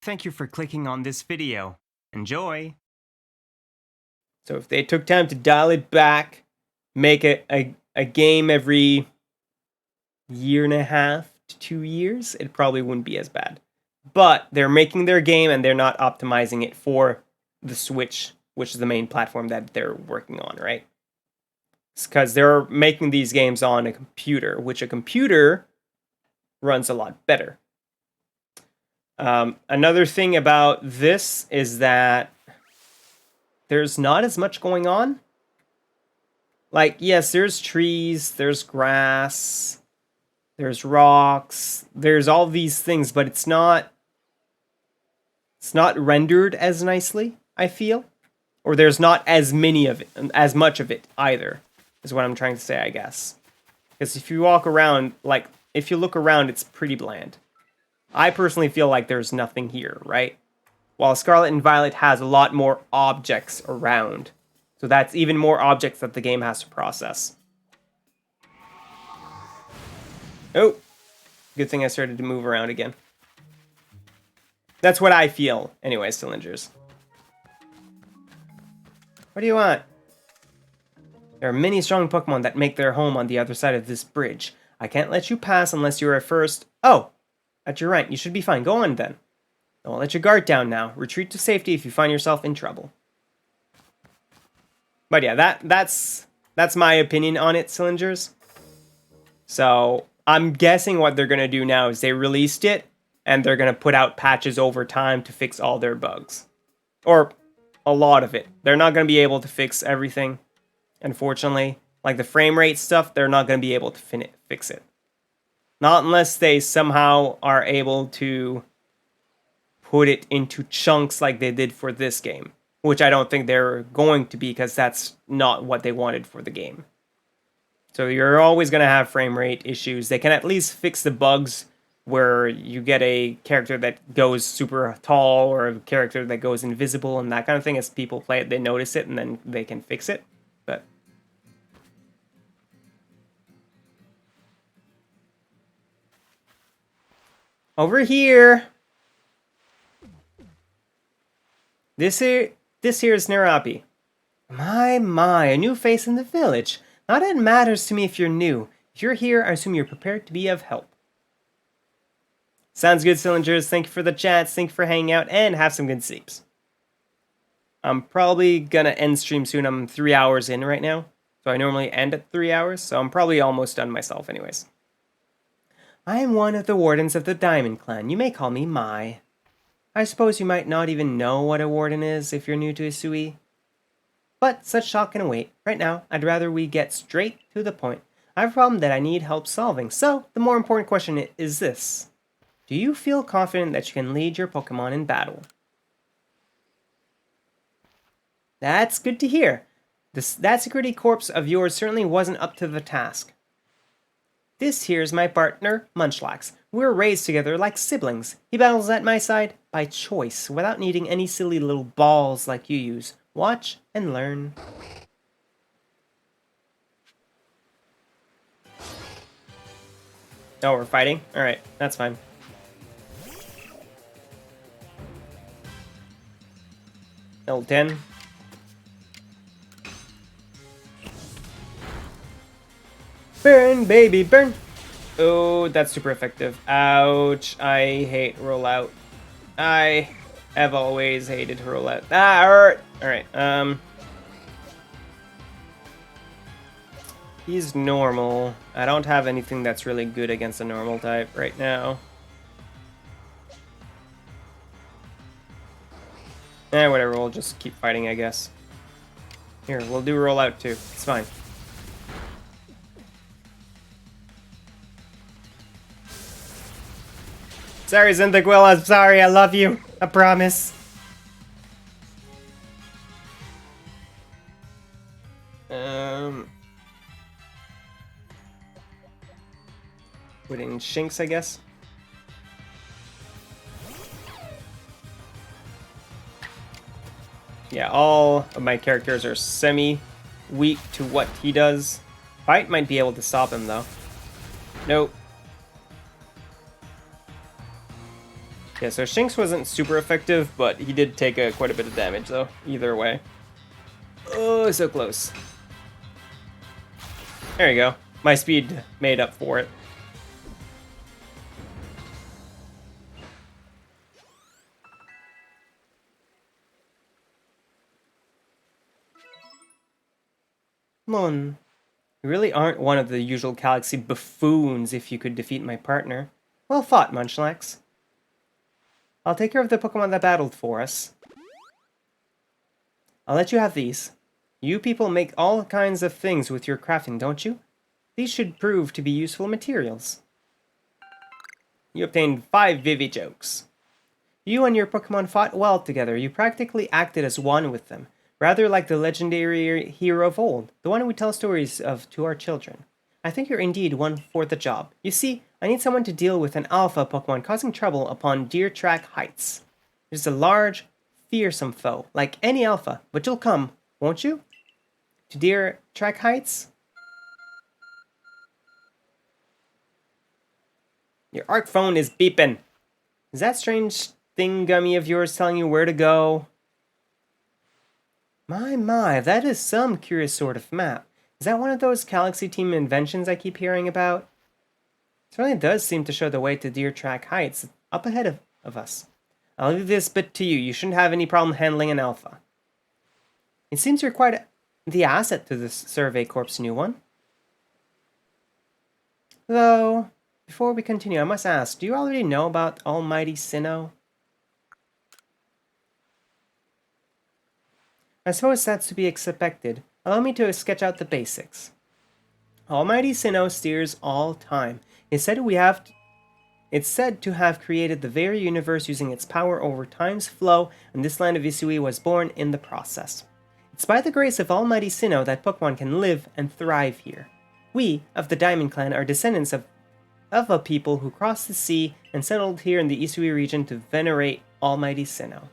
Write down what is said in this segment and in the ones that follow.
Thank you for clicking on this video. Enjoy! So if they took time to dial it back, make a game every year and a half to 2 years, it probably wouldn't be as bad. But they're making their game and they're not optimizing it for the Switch, which is the main platform that they're working on, right? It's because they're making these games on a computer, which a computer runs a lot better. Another thing about this is that there's not as much going on. Like, yes, there's trees, there's grass, there's rocks, there's all these things, but it's not rendered as nicely, I feel. Or there's not as much of it either, is what I'm trying to say, I guess. Because if you walk around, like, if you look around, it's pretty bland. I personally feel like there's nothing here, right? While Scarlet and Violet has a lot more objects around. So that's even more objects that the game has to process. Oh, good thing I started to move around again. That's what I feel. Anyway, Cylinders. What do you want? There are many strong Pokemon that make their home on the other side of this bridge. I can't let you pass unless you're first. Oh, at your right. You should be fine. Go on then. Don't let your guard down now. Retreat to safety if you find yourself in trouble. But yeah, that's my opinion on it, Cylinders. So I'm guessing what they're gonna do now is they released it and they're gonna put out patches over time to fix all their bugs. Or a lot of it. They're not gonna be able to fix everything, unfortunately. Like the frame rate stuff, they're not gonna be able to fix it. Not unless they somehow are able to put it into chunks like they did for this game. Which I don't think they're going to be, because that's not what they wanted for the game. So you're always going to have frame rate issues. They can at least fix the bugs where you get a character that goes super tall or a character that goes invisible and that kind of thing. As people play it, they notice it and then they can fix it. But over here. This here is Narapi. My, a new face in the village. Not that it matters to me if you're new. If you're here, I assume you're prepared to be of help. Sounds good, Cylinders. Thank you for the chats, thank you for hanging out, and have some good sleeps. I'm probably gonna end stream soon. I'm 3 hours in right now. So I normally end at 3 hours, so I'm probably almost done myself anyways. I am one of the wardens of the Diamond Clan. You may call me Mai. I suppose you might not even know what a warden is if you're new to Isui. But such talk can wait. Right now, I'd rather we get straight to the point. I have a problem that I need help solving, so the more important question is this. Do you feel confident that you can lead your Pokemon in battle? That's good to hear. That security corpse of yours certainly wasn't up to the task. This here's my partner, Munchlax. We're raised together like siblings. He battles at my side by choice, without needing any silly little balls like you use. Watch and learn. Oh, we're fighting? Alright, that's fine. Level 10. Burn, baby, burn! Oh, that's super effective. Ouch. I hate rollout. I have always hated rollout. Ah, hurt! Alright, he's normal. I don't have anything that's really good against a normal type right now. Whatever, we'll just keep fighting, I guess. Here, we'll do rollout too. It's fine. Sorry, Zinthagwil, I'm sorry, I love you. I promise. Put in Shinx, I guess. Yeah, all of my characters are semi-weak to what he does. Fight might be able to stop him, though. Nope. Yeah, so Shinx wasn't super effective, but he did take quite a bit of damage, though, either way. Oh, so close. There you go. My speed made up for it. Come on. You really aren't one of the usual Galaxy buffoons if you could defeat my partner. Well fought, Munchlax. I'll take care of the Pokemon that battled for us. I'll let you have these. You people make all kinds of things with your crafting, don't you? These should prove to be useful materials. You obtained 5 Vivijokes. You and your Pokemon fought well together. You practically acted as one with them, rather like the legendary hero of old, the one we tell stories of to our children. I think you're indeed one for the job. You see, I need someone to deal with an alpha Pokemon causing trouble upon Deer Track Heights. It is a large, fearsome foe, like any alpha, but you'll come, won't you? To Deer Track Heights? Your ARC phone is beeping. Is that strange thingummy of yours telling you where to go? My, that is some curious sort of map. Is that one of those Galaxy Team inventions I keep hearing about? It really does seem to show the way to Deer Track Heights, up ahead of us. I'll leave this bit to you. You shouldn't have any problem handling an alpha. It seems you're quite the asset to this Survey Corp's new one. Though, before we continue, I must ask, do you already know about Almighty Sinnoh? I suppose that's to be expected. Allow me to sketch out the basics. Almighty Sinnoh steers all time. It's said to have created the very universe using its power over time's flow, and this land of Isui was born in the process. It's by the grace of Almighty Sinnoh that Pokemon can live and thrive here. We, of the Diamond Clan, are descendants of a people who crossed the sea and settled here in the Isui region to venerate Almighty Sinnoh.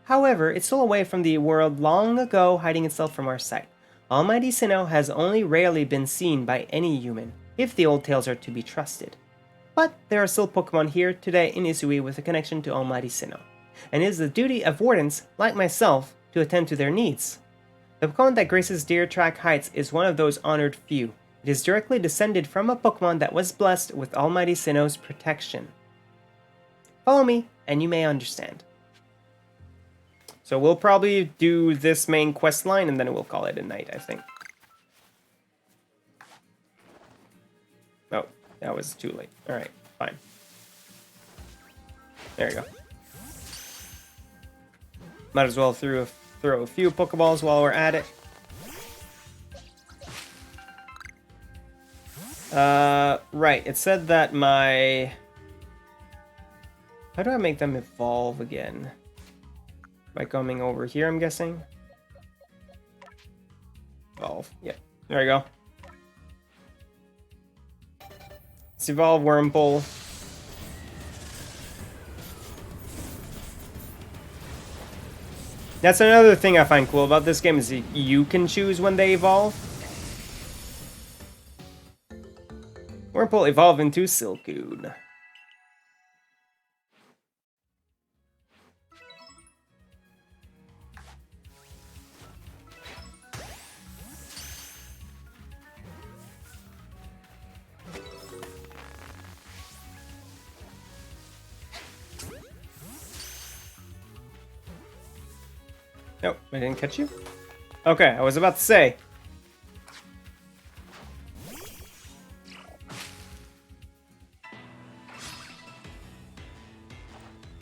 However, it stole away from the world long ago, hiding itself from our sight. Almighty Sinnoh has only rarely been seen by any human, if the old tales are to be trusted. But there are still Pokemon here today in Isui with a connection to Almighty Sinnoh, and it is the duty of wardens, like myself, to attend to their needs. The Pokemon that graces Deer Track Heights is one of those honored few. It is directly descended from a Pokemon that was blessed with Almighty Sinnoh's protection. Follow me, and you may understand. So we'll probably do this main quest line, and then we'll call it a night, I think. Oh, that was too late. Alright, fine. There you go. Might as well throw a few Pokeballs while we're at it. Right, it said that my... How do I make them evolve again? By coming over here, I'm guessing. Evolve. Yep. There we go. Let's evolve Wurmple. That's another thing I find cool about this game is you can choose when they evolve. Wurmple evolve into Silcoon. Nope, I didn't catch you. Okay, I was about to say.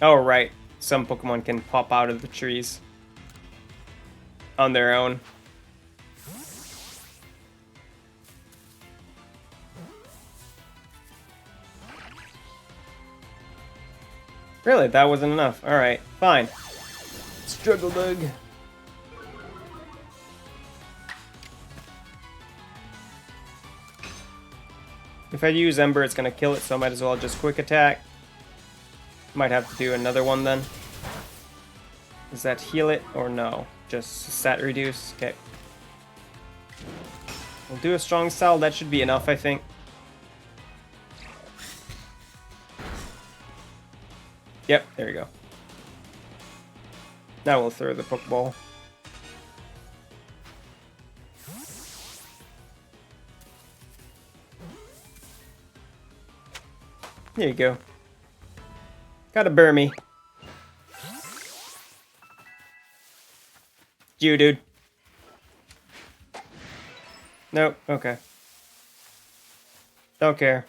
Oh, right. Some Pokemon can pop out of the trees on their own. Really? That wasn't enough. Alright, fine. Struggle Bug. If I use Ember, it's gonna kill it, so I might as well just quick attack. Might have to do another one then. Does that heal it or no? Just stat reduce? Okay. We'll do a strong cell, that should be enough, I think. Yep, there you go. Now we'll throw the Pokeball. There you go. Gotta burn me. You, dude. Nope, okay. Don't care.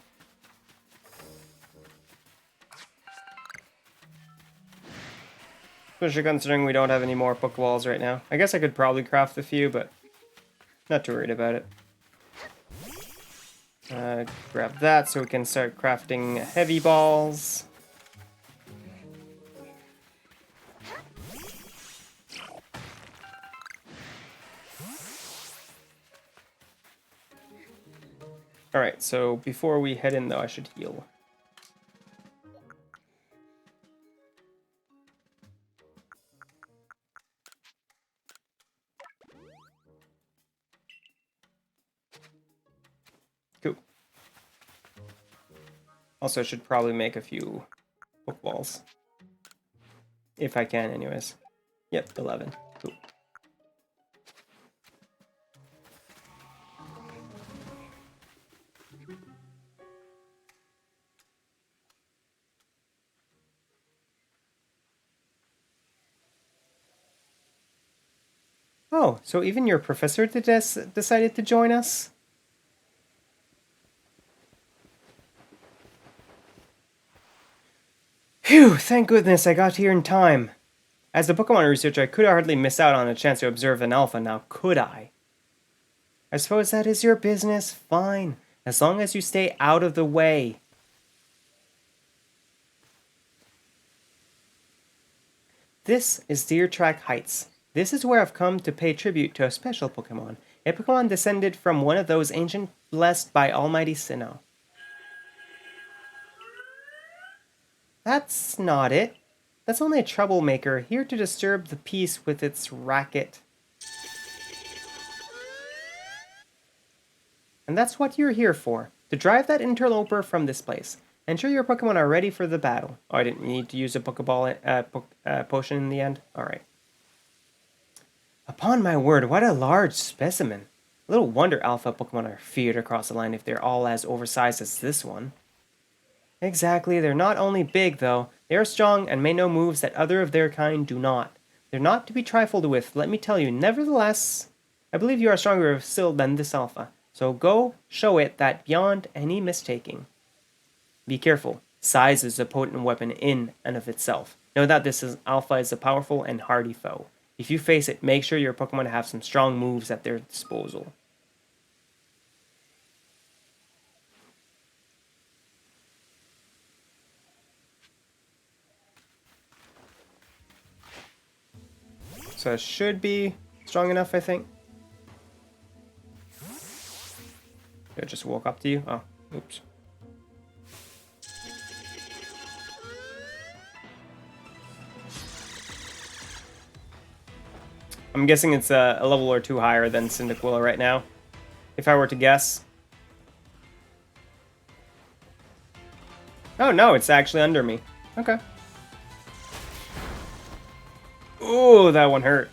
Especially considering we don't have any more Pokeballs right now. I guess I could probably craft a few, but not too worried about it. Grab that so we can start crafting heavy balls. Alright, so before we head in though, I should heal. Cool. Also, I should probably make a few Pokeballs. If I can, anyways. Yep, 11. Cool. Oh, so even your professor decided to join us? Phew, thank goodness I got here in time. As a Pokemon researcher, I could hardly miss out on a chance to observe an alpha now, could I? I suppose that is your business. Fine, as long as you stay out of the way. This is Deer Track Heights. This is where I've come to pay tribute to a special Pokemon. A Pokemon descended from one of those ancient blessed by Almighty Sinnoh. That's not it. That's only a troublemaker, here to disturb the peace with its racket. And that's what you're here for, to drive that interloper from this place. Ensure your Pokemon are ready for the battle. Oh, I didn't need to use a Pokeball potion in the end? Alright. Upon my word, what a large specimen. Little wonder Alpha Pokemon are feared across the line if they're all as oversized as this one. Exactly, they're not only big though, they are strong and may know moves that other of their kind do not. They're not to be trifled with, let me tell you. Nevertheless, I believe you are stronger still than this Alpha. So go show it that beyond any mistaking. Be careful, size is a potent weapon in and of itself. Know that Alpha is a powerful and hardy foe. If you face it, make sure your Pokemon have some strong moves at their disposal. So it should be strong enough, I think. Did I just walk up to you? Oh, oops. I'm guessing it's a level or two higher than Cyndaquil right now, if I were to guess. Oh no, it's actually under me. Okay. Ooh, that one hurt.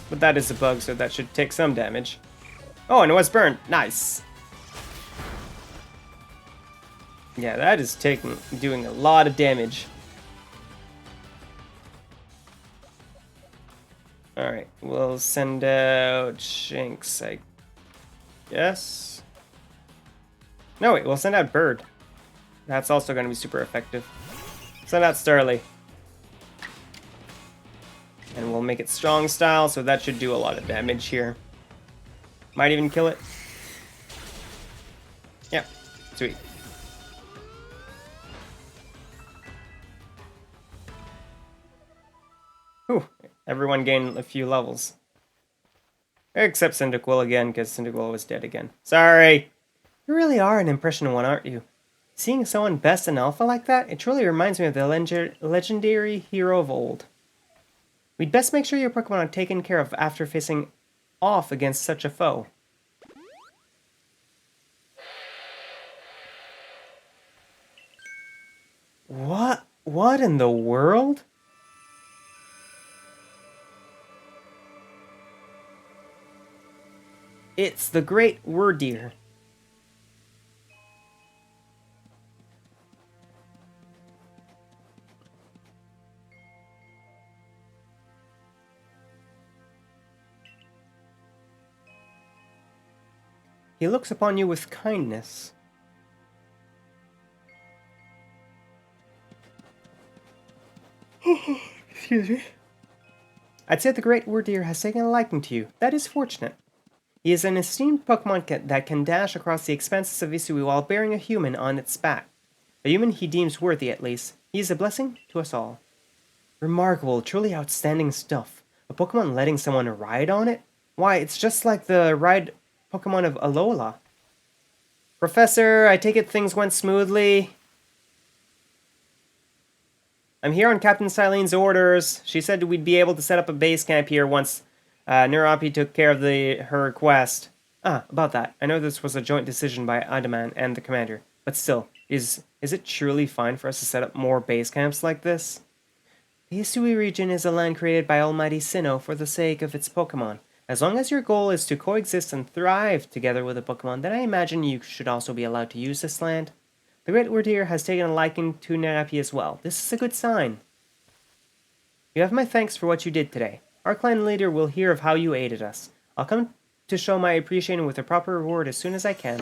But that is a bug, so that should take some damage. Oh, and it was burned. Nice. Yeah, that is doing a lot of damage. Alright, we'll send out Shinx, I guess. No, wait, we'll send out Bird. That's also going to be super effective. Send out Starly. And we'll make it strong style, so that should do a lot of damage here. Might even kill it. Yeah, sweet. Whew, everyone gained a few levels. Except Cyndaquil again, because Cyndaquil was dead again. Sorry! You really are an impressionable one, aren't you? Seeing someone best in Alpha like that, it truly reminds me of the legendary hero of old. We'd best make sure your Pokemon are taken care of after facing off against such a foe. What in the world? It's the great Wurdir. He looks upon you with kindness. Excuse me. I'd say the great Wurdir has taken a liking to you. That is fortunate. He is an esteemed Pokemon that can dash across the expanses of Isui while bearing a human on its back. A human he deems worthy, at least. He is a blessing to us all. Remarkable, truly outstanding stuff. A Pokemon letting someone ride on it? Why, it's just like the ride Pokemon of Alola. Professor, I take it things went smoothly. I'm here on Captain Silene's orders. She said we'd be able to set up a base camp here once Nurapi took care of her request. About that. I know this was a joint decision by Adaman and the commander, but still, is it truly fine for us to set up more base camps like this? The Isui region is a land created by Almighty Sinnoh for the sake of its Pokemon. As long as your goal is to coexist and thrive together with a Pokemon, then I imagine you should also be allowed to use this land. The Great Wurdir has taken a liking to Nerapi as well. This is a good sign. You have my thanks for what you did today. Our clan leader will hear of how you aided us. I'll come to show my appreciation with a proper reward as soon as I can.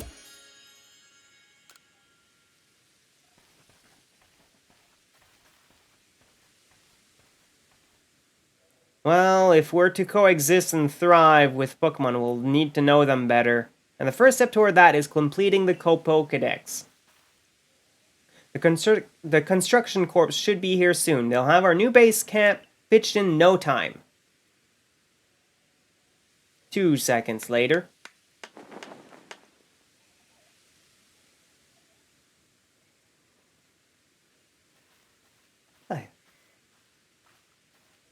Well, if we're to coexist and thrive with Pokemon, we'll need to know them better. And the first step toward that is completing the Pokédex. The construction corps should be here soon. They'll have our new base camp pitched in no time. 2 seconds later.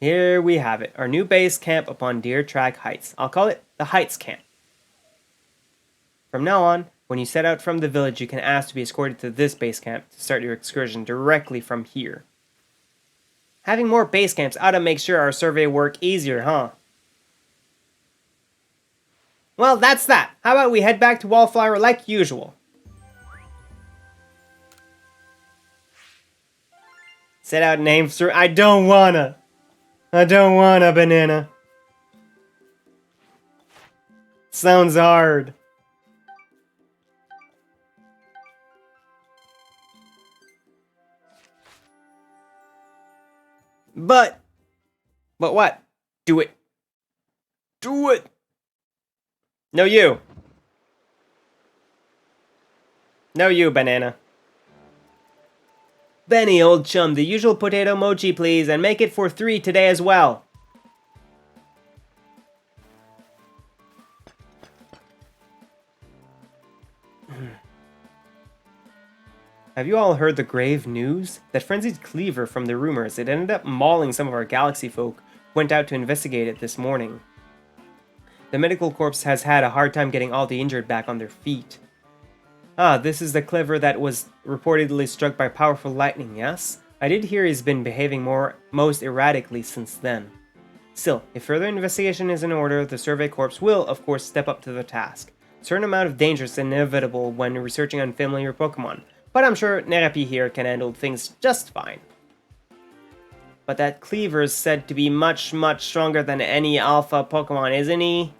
Here we have it, our new base camp upon Deer Track Heights. I'll call it the Heights Camp. From now on, when you set out from the village, you can ask to be escorted to this base camp to start your excursion directly from here. Having more base camps ought to make sure our survey work easier, huh? Well, that's that. How about we head back to Wallflower like usual? Set out names for... I don't wanna, banana. Sounds hard. But what? Do it. Do it. No, you. No, you, banana. Benny, old chum, the usual potato mochi, please, and make it for 3 today as well. Have you all heard the grave news? That frenzied cleaver from the rumors, it ended up mauling some of our galaxy folk who went out to investigate it this morning. The medical corps has had a hard time getting all the injured back on their feet. This is the cleaver that was reportedly struck by powerful lightning, yes? I did hear he's been behaving most erratically since then. Still, if further investigation is in order, the survey corps will, of course, step up to the task. A certain amount of danger is inevitable when researching unfamiliar Pokemon, but I'm sure Nerapi here can handle things just fine. But that cleaver is said to be much, much stronger than any alpha Pokemon, isn't he?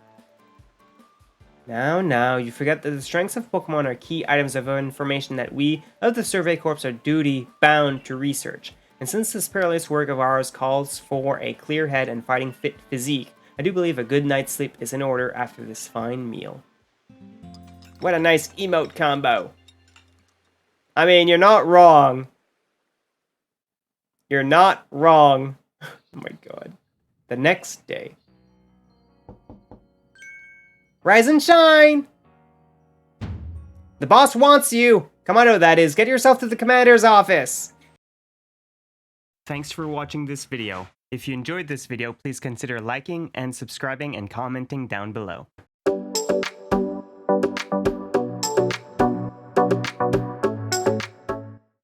Now, you forget that the strengths of Pokemon are key items of information that we of the Survey Corps are duty-bound to research. And since this perilous work of ours calls for a clear head and fighting-fit physique, I do believe a good night's sleep is in order after this fine meal. What a nice emote combo. I mean, you're not wrong. You're not wrong. Oh my god. The next day. Rise and shine! The boss wants you! Kamado, that is. Get yourself to the commander's office! Thanks for watching this video. If you enjoyed this video, please consider liking and subscribing and commenting down below.